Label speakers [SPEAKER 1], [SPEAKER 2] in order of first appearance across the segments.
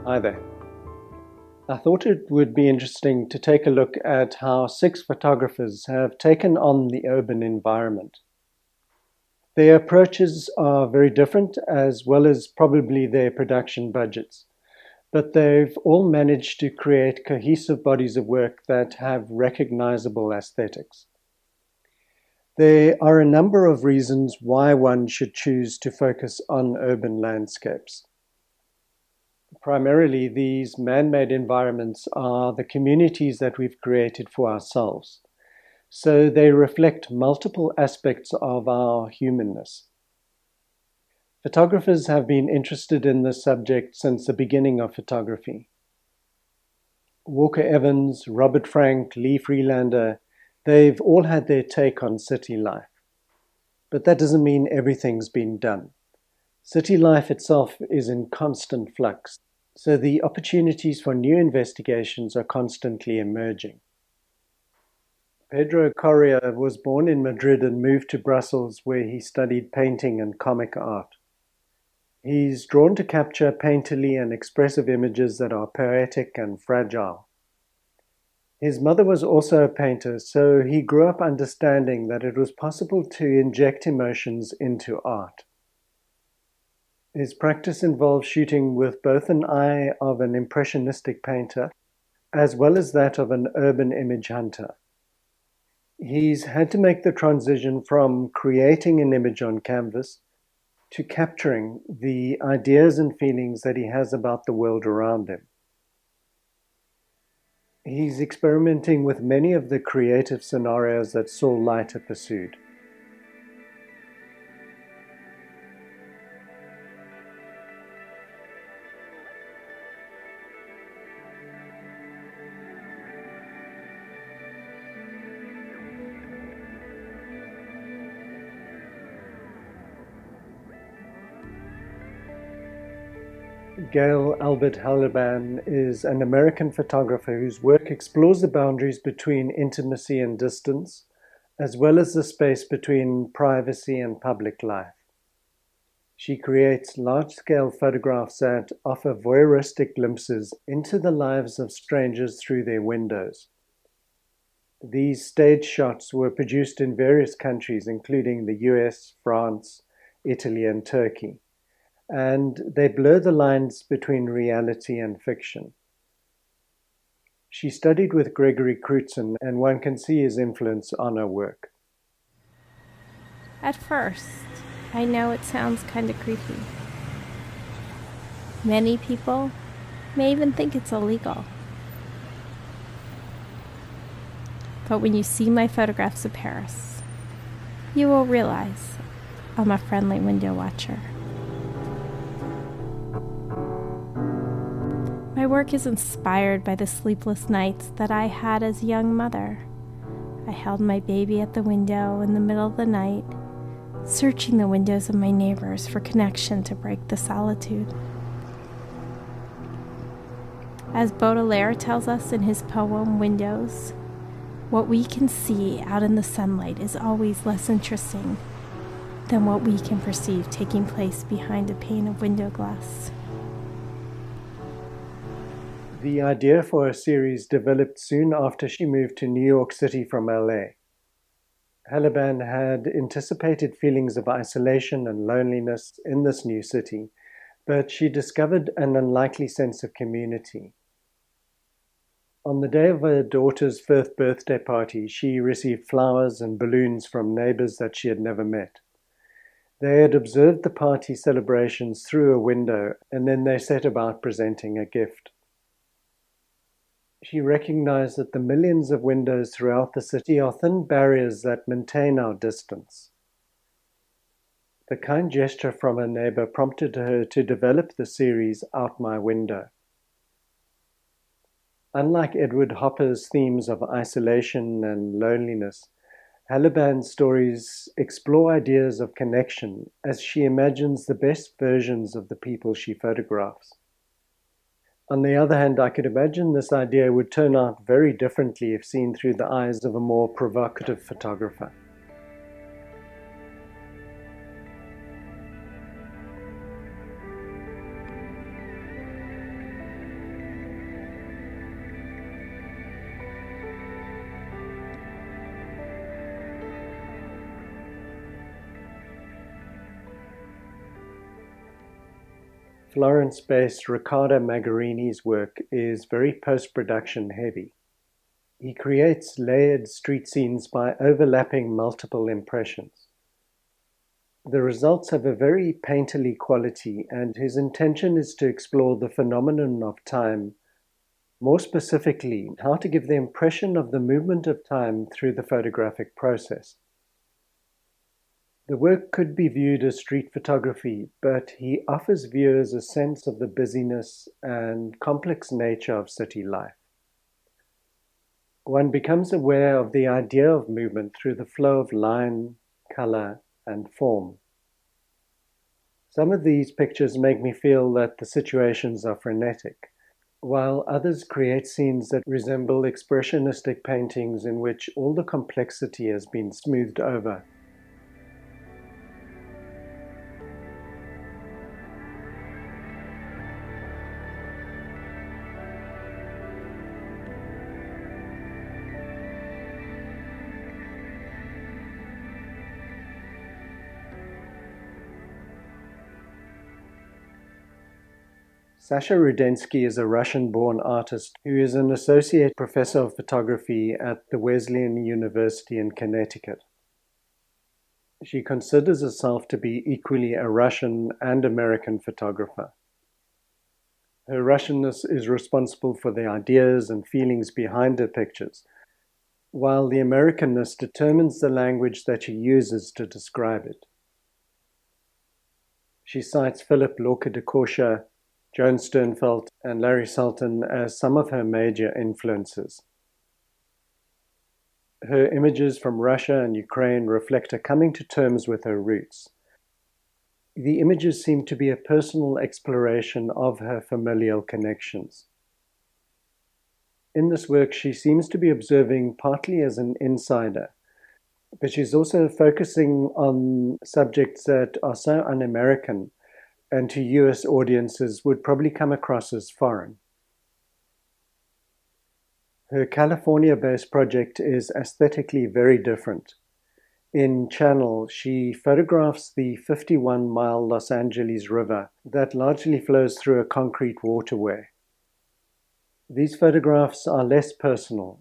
[SPEAKER 1] Hi there. I thought it would be interesting to take a look at how 6 photographers have taken on the urban environment. Their approaches are very different, as well as probably their production budgets, but they've all managed to create cohesive bodies of work that have recognizable aesthetics. There are a number of reasons why one should choose to focus on urban landscapes. Primarily, these man-made environments are the communities that we've created for ourselves. So they reflect multiple aspects of our humanness. Photographers have been interested in this subject since the beginning of photography. Walker Evans, Robert Frank, Lee Friedlander, they've all had their take on city life. But that doesn't mean everything's been done. City life itself is in constant flux, so the opportunities for new investigations are constantly emerging. Pedro Correa was born in Madrid and moved to Brussels, where he studied painting and comic art. He's drawn to capture painterly and expressive images that are poetic and fragile. His mother was also a painter, so he grew up understanding that it was possible to inject emotions into art. His practice involves shooting with both an eye of an impressionistic painter as well as that of an urban image hunter. He's had to make the transition from creating an image on canvas to capturing the ideas and feelings that he has about the world around him. He's experimenting with many of the creative scenarios that Saul Leiter pursued. Gail Albert Halaban is an American photographer whose work explores the boundaries between intimacy and distance, as well as the space between privacy and public life. She creates large-scale photographs that offer voyeuristic glimpses into the lives of strangers through their windows. These stage shots were produced in various countries, including the US, France, Italy, and Turkey, and they blur the lines between reality and fiction. She studied with Gregory Crutzen, and one can see his influence on her work.
[SPEAKER 2] At first, I know it sounds kind of creepy. Many people may even think it's illegal. But when you see my photographs of Paris, you will realize I'm a friendly window watcher. My work is inspired by the sleepless nights that I had as a young mother. I held my baby at the window in the middle of the night, searching the windows of my neighbors for connection to break the solitude. As Baudelaire tells us in his poem Windows, what we can see out in the sunlight is always less interesting than what we can perceive taking place behind a pane of window glass.
[SPEAKER 1] The idea for a series developed soon after she moved to New York City from LA. Haliban had anticipated feelings of isolation and loneliness in this new city, but she discovered an unlikely sense of community. On the day of her daughter's 5th birthday party, she received flowers and balloons from neighbors that she had never met. They had observed the party celebrations through a window, and then they set about presenting a gift. She recognized that the millions of windows throughout the city are thin barriers that maintain our distance. The kind gesture from her neighbor prompted her to develop the series Out My Window. Unlike Edward Hopper's themes of isolation and loneliness, Haliban's stories explore ideas of connection as she imagines the best versions of the people she photographs. On the other hand, I could imagine this idea would turn out very differently if seen through the eyes of a more provocative photographer. Florence-based Ricardo Magherini's work is very post-production heavy. He creates layered street scenes by overlapping multiple impressions. The results have a very painterly quality, and his intention is to explore the phenomenon of time, more specifically, how to give the impression of the movement of time through the photographic process. The work could be viewed as street photography, but he offers viewers a sense of the busyness and complex nature of city life. One becomes aware of the idea of movement through the flow of line, color, and form. Some of these pictures make me feel that the situations are frenetic, while others create scenes that resemble expressionistic paintings in which all the complexity has been smoothed over. Sasha Rudensky is a Russian-born artist who is an associate professor of photography at the Wesleyan University in Connecticut. She considers herself to be equally a Russian and American photographer. Her Russianness is responsible for the ideas and feelings behind her pictures, while the Americanness determines the language that she uses to describe it. She cites Philip Lorca de Corsia, Joan Sternfeld, and Larry Sultan as some of her major influences. Her images from Russia and Ukraine reflect her coming to terms with her roots. The images seem to be a personal exploration of her familial connections. In this work, she seems to be observing partly as an insider, but she's also focusing on subjects that are so un-American and to US audiences would probably come across as foreign. Her California-based project is aesthetically very different. In Channel, she photographs the 51-mile Los Angeles River that largely flows through a concrete waterway. These photographs are less personal,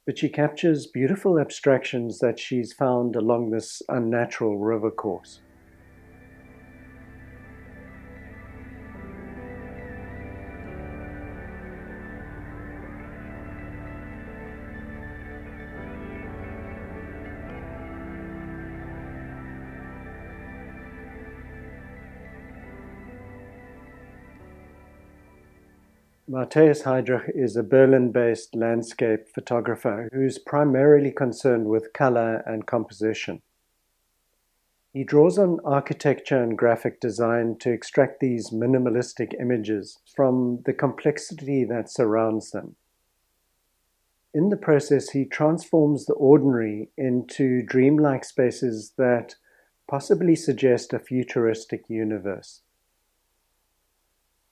[SPEAKER 1] but she captures beautiful abstractions that she's found along this unnatural river course. Matthias Hydra is a Berlin-based landscape photographer who is primarily concerned with color and composition. He draws on architecture and graphic design to extract these minimalistic images from the complexity that surrounds them. In the process, he transforms the ordinary into dreamlike spaces that possibly suggest a futuristic universe.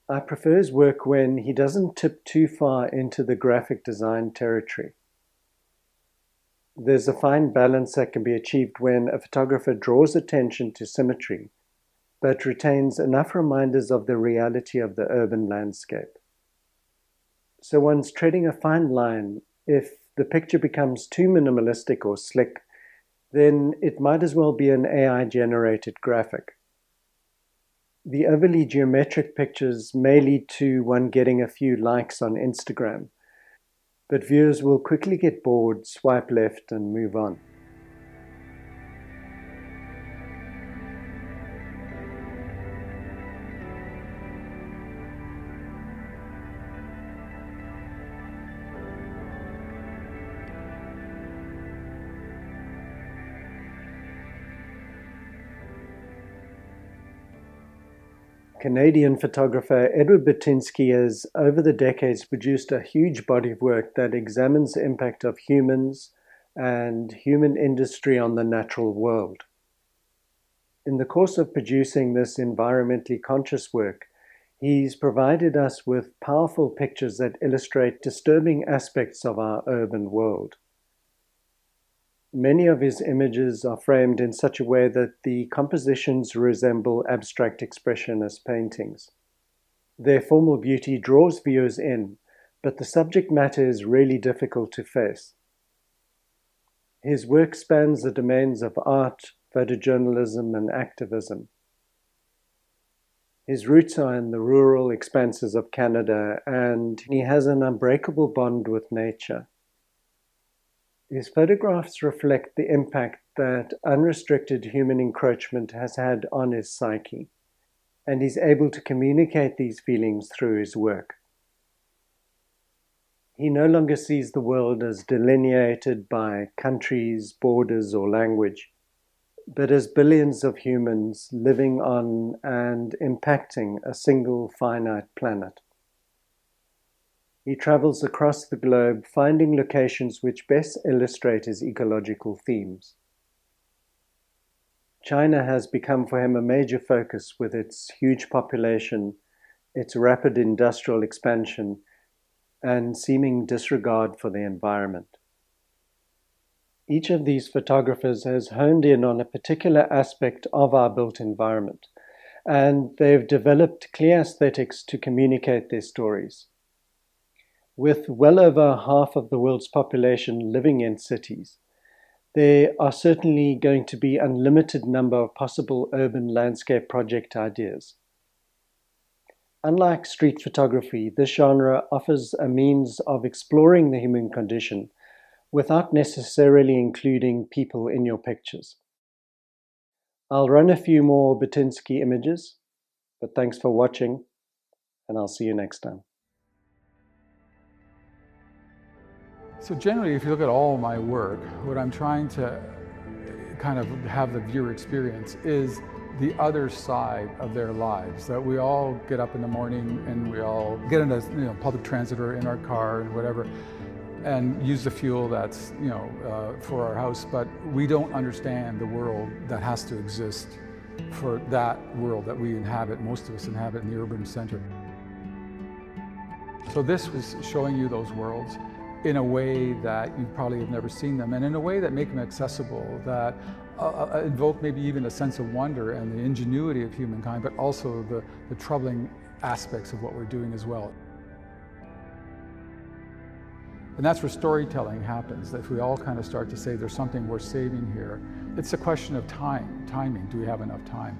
[SPEAKER 1] I prefer his work when he doesn't tip too far into the graphic design territory. There's a fine balance that can be achieved when a photographer draws attention to symmetry, but retains enough reminders of the reality of the urban landscape. So one's treading a fine line. If the picture becomes too minimalistic or slick, then it might as well be an AI-generated graphic. The overly geometric pictures may lead to one getting a few likes on Instagram, but viewers will quickly get bored, swipe left, and move on. Canadian photographer Edward Batinsky has, over the decades, produced a huge body of work that examines the impact of humans and human industry on the natural world. In the course of producing this environmentally conscious work, he's provided us with powerful pictures that illustrate disturbing aspects of our urban world. Many of his images are framed in such a way that the compositions resemble abstract expressionist paintings. Their formal beauty draws viewers in, but the subject matter is really difficult to face. His work spans the domains of art, photojournalism, and activism. His roots are in the rural expanses of Canada, and he has an unbreakable bond with nature. His photographs reflect the impact that unrestricted human encroachment has had on his psyche, and he's able to communicate these feelings through his work. He no longer sees the world as delineated by countries, borders, or language, but as billions of humans living on and impacting a single finite planet. He travels across the globe, finding locations which best illustrate his ecological themes. China has become for him a major focus with its huge population, its rapid industrial expansion, and seeming disregard for the environment. Each of these photographers has honed in on a particular aspect of our built environment, and they've developed clear aesthetics to communicate their stories. With well over half of the world's population living in cities, there are certainly going to be an unlimited number of possible urban landscape project ideas. Unlike street photography, this genre offers a means of exploring the human condition without necessarily including people in your pictures. I'll run a few more Batinsky images, but thanks for watching, and I'll see you next time.
[SPEAKER 3] So generally, if you look at all my work, what I'm trying to kind of have the viewer experience is the other side of their lives, that we all get up in the morning and we all get into public transit or in our car and whatever, and use the fuel that's for our house, but we don't understand the world that has to exist for that world that we inhabit, most of us inhabit in the urban center. So this was showing you those worlds in a way that you probably have never seen them, and in a way that make them accessible, that invoke maybe even a sense of wonder and the ingenuity of humankind, but also the troubling aspects of what we're doing as well. And that's where storytelling happens, that if we all kind of start to say there's something worth saving here, it's a question of timing. Do we have enough time?